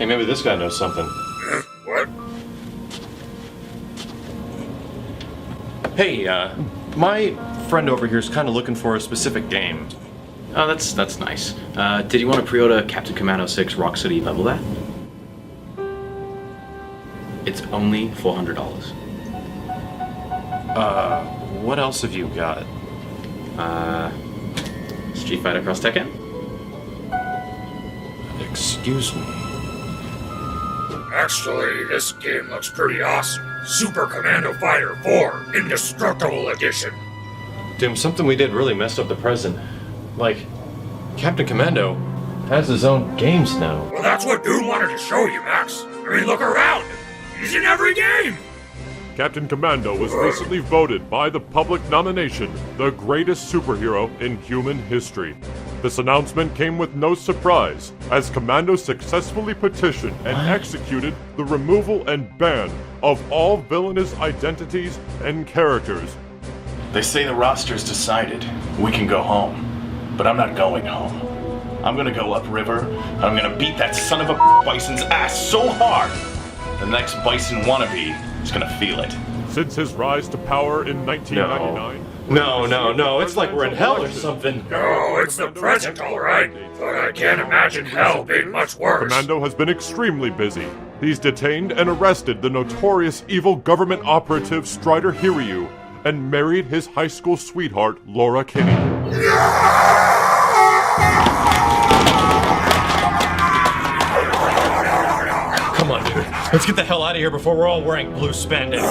Hey, maybe this guy knows something. What? Hey, my friend over here is kind of looking for a specific game. Oh, that's nice. Did you want to pre-order Captain Commando 6 Rock City Level that? It's only $400. What else have you got? Street Fighter Cross Tekken? Excuse me. Actually, this game looks pretty awesome. Super Commando Fighter 4 Indestructible Edition. Doom, something we did really messed up the present. Like, Captain Commando has his own games now. Well, that's what Doom wanted to show you, Max. I mean, look around. He's in every game. Captain Commando was recently voted by the public nomination the greatest superhero in human history. This announcement came with no surprise, as Commando successfully petitioned and executed the removal and ban of all villainous identities and characters. They say the roster's decided. We can go home. But I'm not going home. I'm gonna go upriver, and I'm gonna beat that son of a bison's ass so hard, the next bison wannabe is gonna feel it. Since his rise to power in 1999... No, it's like we're in hell or something. No, it's the present, all right. But I can't imagine hell being much worse. Commando has been extremely busy. He's detained and arrested the notorious evil government operative Strider Hiryu and married his high school sweetheart, Laura Kinney. Come on, dude. Let's get the hell out of here before we're all wearing blue spandex.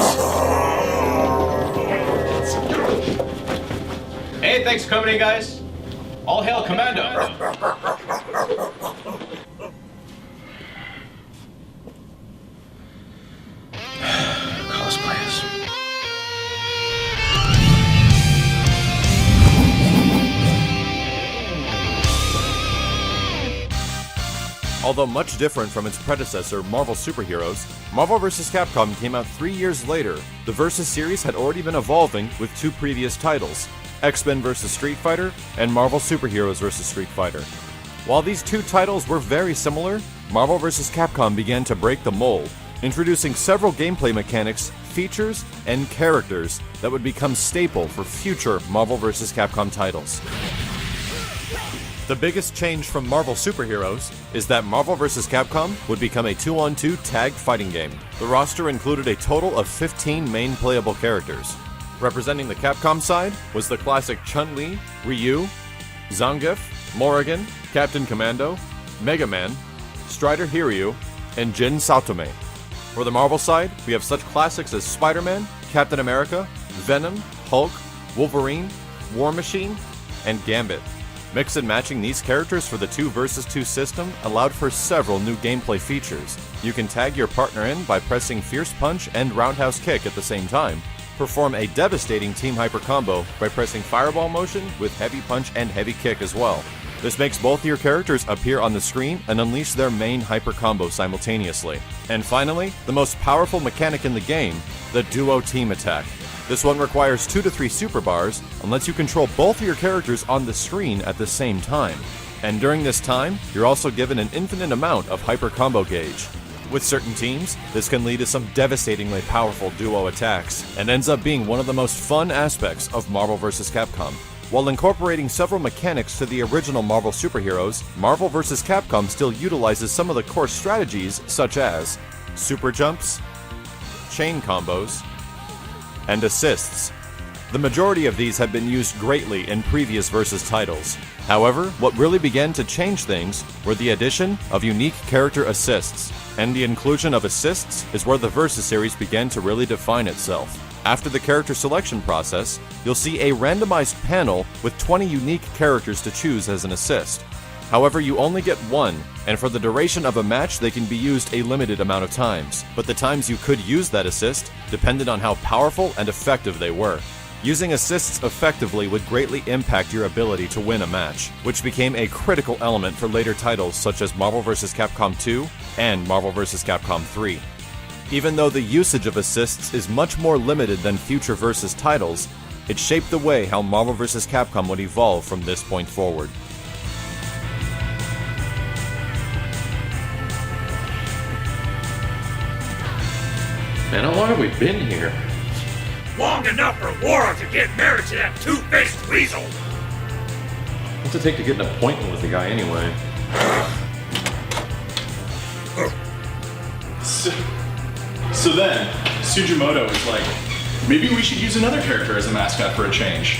Hey, thanks for coming in, guys. All hail Commando. Cosplayers. Although much different from its predecessor, Marvel Superheroes, Marvel vs. Capcom came out 3 years later. The Versus series had already been evolving with two previous titles, X-Men vs. Street Fighter and Marvel Superheroes vs. Street Fighter. While these two titles were very similar, Marvel vs. Capcom began to break the mold, introducing several gameplay mechanics, features, and characters that would become staple for future Marvel vs. Capcom titles. The biggest change from Marvel Superheroes is that Marvel vs. Capcom would become a 2-on-2 tagged fighting game. The roster included a total of 15 main playable characters. Representing the Capcom side was the classic Chun-Li, Ryu, Zangief, Morrigan, Captain Commando, Mega Man, Strider Hiryu, and Jin Saotome. For the Marvel side, we have such classics as Spider-Man, Captain America, Venom, Hulk, Wolverine, War Machine, and Gambit. Mix and matching these characters for the 2 vs. 2 system allowed for several new gameplay features. You can tag your partner in by pressing Fierce Punch and Roundhouse Kick at the same time, perform a devastating Team Hyper combo by pressing Fireball motion with Heavy Punch and Heavy Kick as well. This makes both your characters appear on the screen and unleash their main hyper combo simultaneously. And finally, the most powerful mechanic in the game, the Duo Team Attack. This one requires 2 to 3 super bars and lets you control both of your characters on the screen at the same time. And during this time, you're also given an infinite amount of hyper combo gauge. With certain teams, this can lead to some devastatingly powerful duo attacks, and ends up being one of the most fun aspects of Marvel vs. Capcom. While incorporating several mechanics to the original Marvel superheroes, Marvel vs. Capcom still utilizes some of the core strategies such as super jumps, chain combos, and assists. The majority of these have been used greatly in previous Versus titles. However, what really began to change things were the addition of unique character assists, and the inclusion of assists is where the Versus series began to really define itself. After the character selection process, you'll see a randomized panel with 20 unique characters to choose as an assist. However, you only get one, and for the duration of a match they can be used a limited amount of times, but the times you could use that assist depended on how powerful and effective they were. Using assists effectively would greatly impact your ability to win a match, which became a critical element for later titles such as Marvel vs. Capcom 2 and Marvel vs. Capcom 3. Even though the usage of assists is much more limited than future Versus titles, it shaped the way how Marvel vs. Capcom would evolve from this point forward. Man, how long have we been here? Long enough for Laura to get married to that two-faced weasel. What's it take to get an appointment with the guy anyway? So then, Sujimoto is like, maybe we should use another character as a mascot for a change.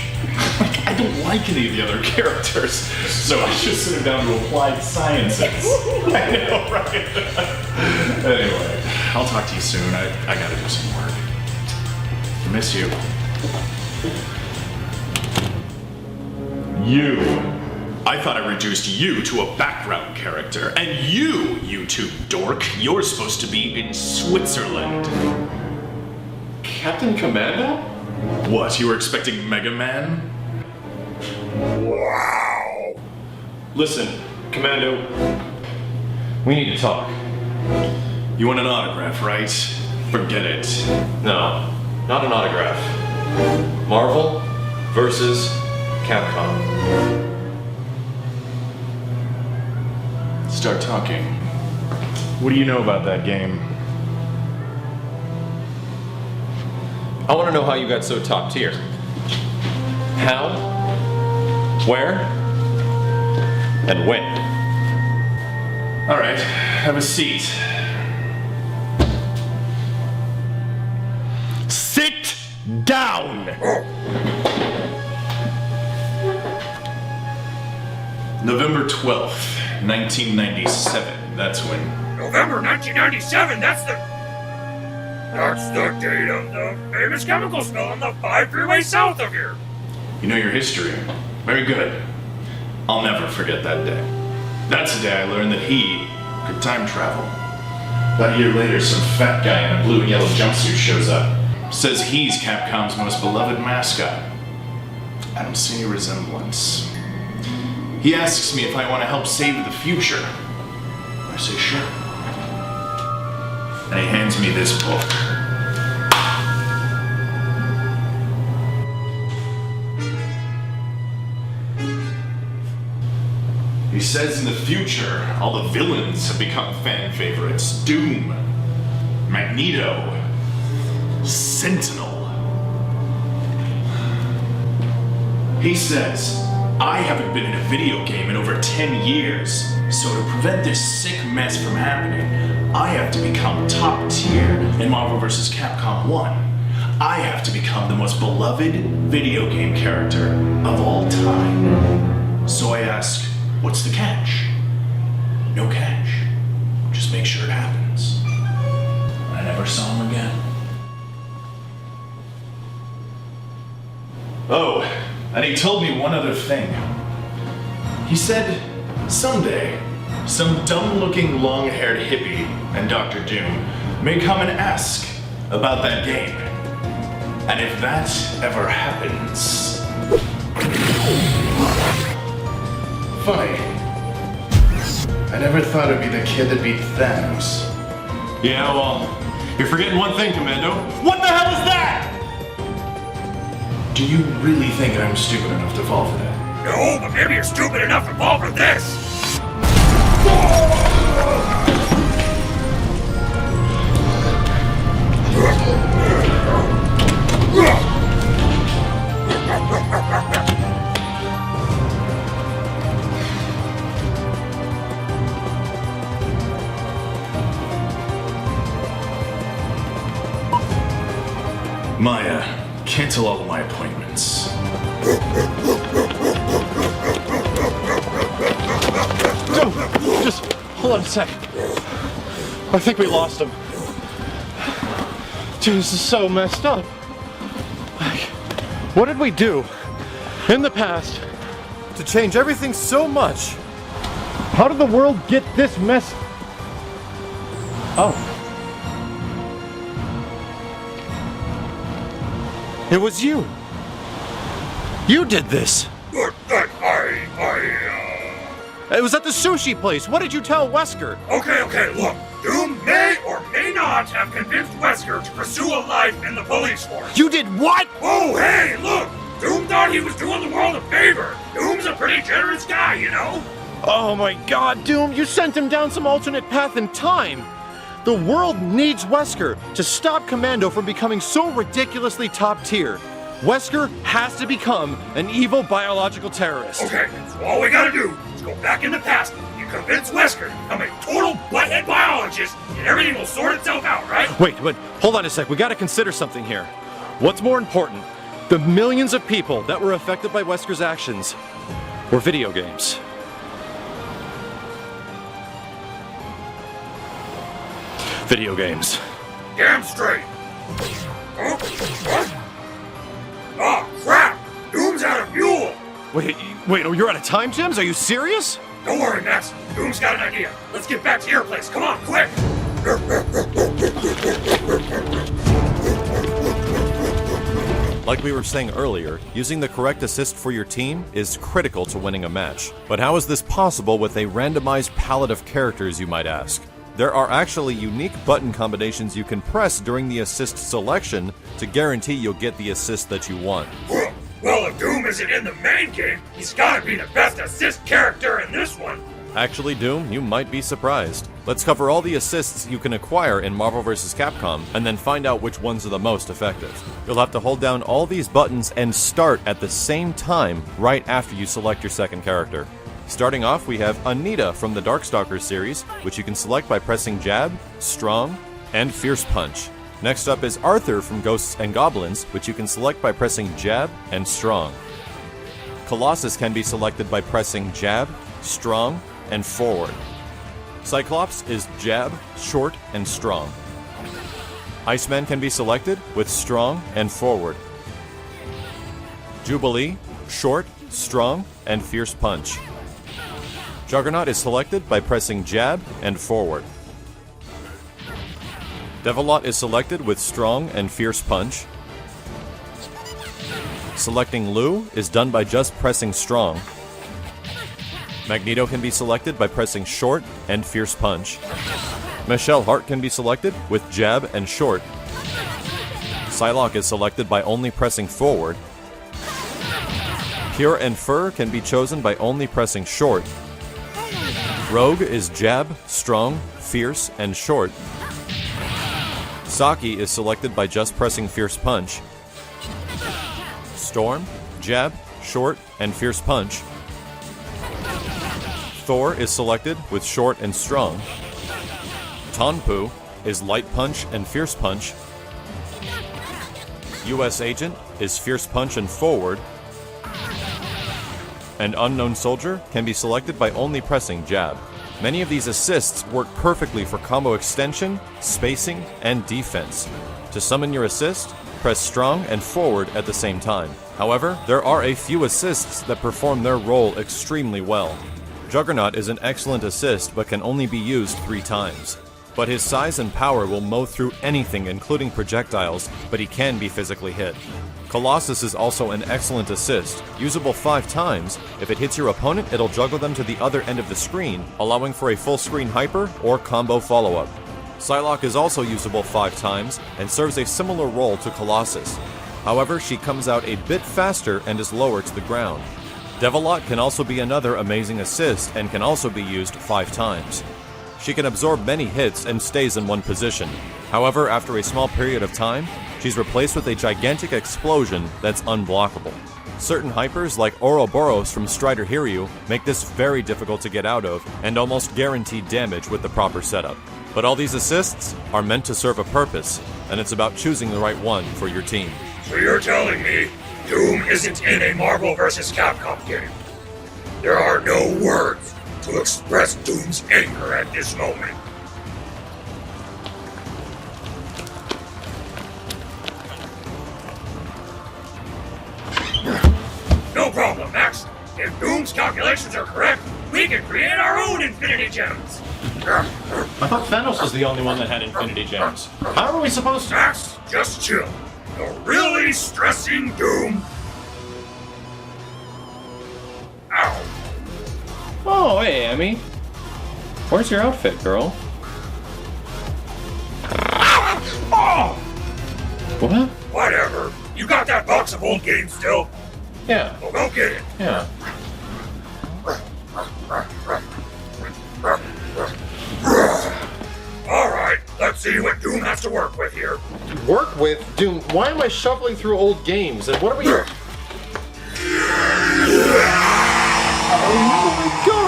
Like, I don't like any of the other characters, so I just sent him down to Applied Sciences. I know, right? Anyway, I'll talk to you soon. I gotta do some work. I miss you. You. I thought I reduced you to a background character. And you YouTube dork, you're supposed to be in Switzerland. Captain Commando? What, you were expecting Mega Man? Wow. Listen, Commando, we need to talk. You want an autograph, right? Forget it. No, not an autograph. Marvel versus Capcom. Start talking. What do you know about that game? I want to know how you got so top tier. How? Where? And when? Alright, have a seat. Sit down! November 12th, 1997. That's when. November 1997, that's the date of the famous chemical spill on the 5 freeway south of here. You know your history. Very good. I'll never forget that day. That's the day I learned that he could time travel. About a year later, some fat guy in a blue and yellow jumpsuit shows up. Says he's Capcom's most beloved mascot. I don't see any resemblance. He asks me if I want to help save the future. I say sure. And he hands me this book. He says in the future, all the villains have become fan favorites. Doom, Magneto, Sentinel. He says, I haven't been in a video game in over 10 years, so to prevent this sick mess from happening, I have to become top tier in Marvel vs. Capcom 1. I have to become the most beloved video game character of all time. So I ask, what's the catch? No catch. Just make sure it happens. I never saw him again. Oh, and he told me one other thing. He said, someday, some dumb-looking, long-haired hippie and Dr. Doom may come and ask about that game. And if that ever happens... Funny. I never thought it'd be the kid that beat Thanos. Yeah, well, you're forgetting one thing, Commando. What the hell is that? Do you really think I'm stupid enough to fall for that? No, but maybe you're stupid enough to fall for this. Maya, cancel all of my appointments. No, just hold on a sec. I think we lost him. Dude, this is so messed up. Like, what did we do in the past To change everything so much. How did the world get this mess? Oh. It was you. You did this. Look, It was at the sushi place. What did you tell Wesker? Okay, look. Doom may or may not have convinced Wesker to pursue a life in the police force. You did what? Oh, hey, look! Doom thought he was doing the world a favor. Doom's a pretty generous guy, you know? Oh my god, Doom, you sent him down some alternate path in time. The world needs Wesker to stop Commando from becoming so ridiculously top tier. Wesker has to become an evil biological terrorist. Okay, so all we gotta do is go back in the past and convince Wesker to become a total butthead biologist, and everything will sort itself out, right? Wait, hold on a sec. We gotta consider something here. What's more important? The millions of people that were affected by Wesker's actions were video games. Video games. Damn straight. Oh, what? Oh, crap! Doom's out of fuel! Wait, oh, you're out of time, Gems? Are you serious? Don't worry, Max. Doom's got an idea. Let's get back to your place. Come on, quick! Like we were saying earlier, using the correct assist for your team is critical to winning a match. But how is this possible with a randomized palette of characters, you might ask? There are actually unique button combinations you can press during the assist selection to guarantee you'll get the assist that you want. Well, if Doom isn't in the main game, he's gotta be the best assist character in this one. Actually, Doom, you might be surprised. Let's cover all the assists you can acquire in Marvel vs. Capcom, and then find out which ones are the most effective. You'll have to hold down all these buttons and start at the same time right after you select your second character. Starting off, we have Anita from the Darkstalkers series, which you can select by pressing Jab, Strong, and Fierce Punch. Next up is Arthur from Ghosts and Goblins, which you can select by pressing Jab and Strong. Colossus can be selected by pressing Jab, Strong, and Forward. Cyclops is Jab, Short, and Strong. Iceman can be selected with Strong and Forward. Jubilee, Short, Strong, and Fierce Punch. Juggernaut is selected by pressing Jab and Forward. Devilot is selected with Strong and Fierce Punch. Selecting Lou is done by just pressing Strong. Magneto can be selected by pressing Short and Fierce Punch. Michelle Hart can be selected with Jab and Short. Psylocke is selected by only pressing Forward. Pure and Fur can be chosen by only pressing Short. Rogue is Jab, Strong, Fierce, and Short. Saki is selected by just pressing Fierce Punch. Storm, Jab, Short, and Fierce Punch. Thor is selected with Short and Strong. Tonpu is Light Punch and Fierce Punch. US Agent is Fierce Punch and Forward. And Unknown Soldier can be selected by only pressing Jab. Many of these assists work perfectly for combo extension, spacing, and defense. To summon your assist, press Strong and Forward at the same time. However, there are a few assists that perform their role extremely well. Juggernaut is an excellent assist but can only be used 3 times. But his size and power will mow through anything including projectiles, but he can be physically hit. Colossus is also an excellent assist, usable 5 times. If it hits your opponent, it'll juggle them to the other end of the screen, allowing for a full screen hyper or combo follow-up. Psylocke is also usable 5 times and serves a similar role to Colossus. However, she comes out a bit faster and is lower to the ground. Devilot can also be another amazing assist and can also be used 5 times. She can absorb many hits and stays in one position. However, after a small period of time, she's replaced with a gigantic explosion that's unblockable. Certain hypers like Ouroboros from Strider Hiryu make this very difficult to get out of and almost guaranteed damage with the proper setup. But all these assists are meant to serve a purpose, and it's about choosing the right one for your team. So you're telling me Doom isn't in a Marvel vs. Capcom game? There are no words to express Doom's anger at this moment. No problem, Max. If Doom's calculations are correct, we can create our own Infinity Gems. I thought Thanos was the only one that had Infinity Gems. How are we supposed to? Max, just chill. You're really stressing Doom. Ow. Oh, hey, Amy. Where's your outfit, girl? Oh! What? Whatever. You got that box of old games still? Yeah. Well, go get it. Yeah. Alright, let's Let's see what Doom has to work with here. Work with? Doom, why am I shuffling through old games? And what are we... Oh my god!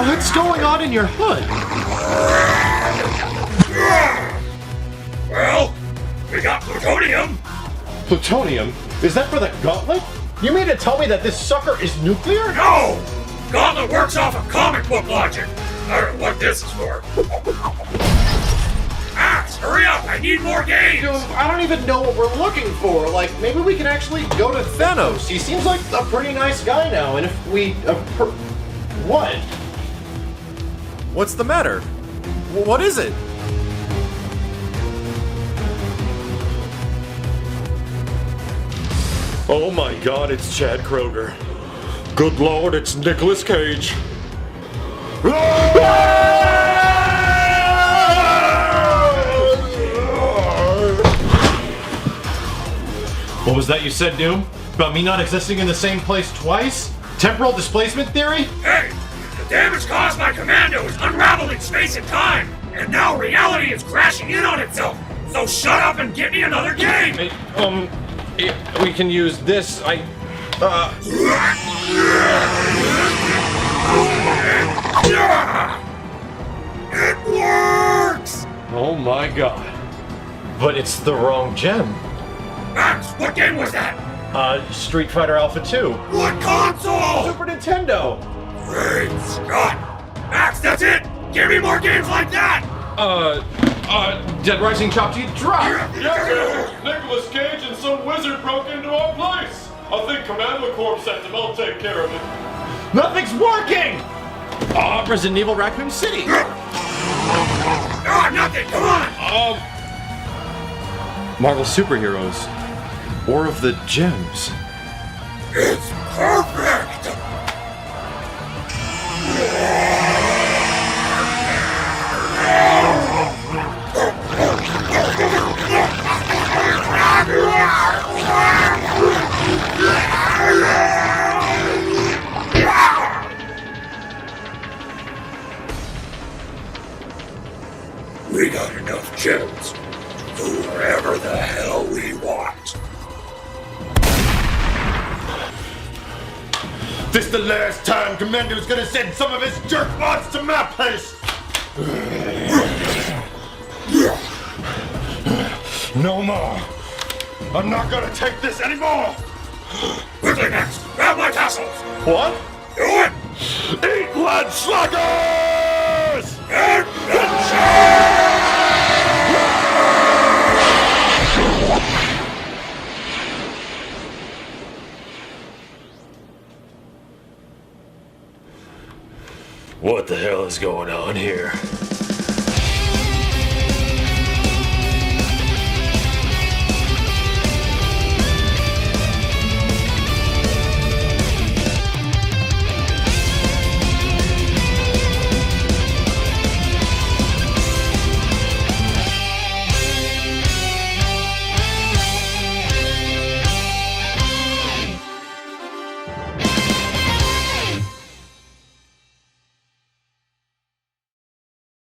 What's going on in your hood? Well, we got plutonium. Plutonium? Is that for the gauntlet? You mean to tell me that this sucker is nuclear? No! Gauntlet works off of comic book logic. I don't know what this is for. Max, hurry up! I need more games! Dude, I don't even know what we're looking for. Like, maybe we can actually go to Thanos. He seems like a pretty nice guy now, and if we... What? What's the matter? What is it? Oh my god, it's Chad Kroger. Good lord, it's Nicolas Cage. What was that you said, Doom? About me not existing in the same place twice? Temporal displacement theory? Hey! The damage caused by Commando is unraveling space and time! And now reality is crashing in on itself! So shut up and get me another game! We can use this. It works! Oh my god. But it's the wrong gem. Max, what game was that? Street Fighter Alpha 2. What console? Super Nintendo. Great Scott! Max, that's it! Give me more games like that! Dead Rising Chop Teeth Drop. Yes, Nicolas Cage and some wizard broke into our place. I think Commando Corp sent them. I'll take care of it. Nothing's working! Resident Evil Raccoon City. Nothing, come on! Marvel Superheroes. War of the Gems. It's perfect! We got enough gems to go wherever the hell we want. This the last time Commando's gonna send some of his jerkbots to my place! No more. I'm not gonna take this anymore! Quickly, Max! Grab my tassels! What? Do it! Eat blood sluggers! What the hell is going on here?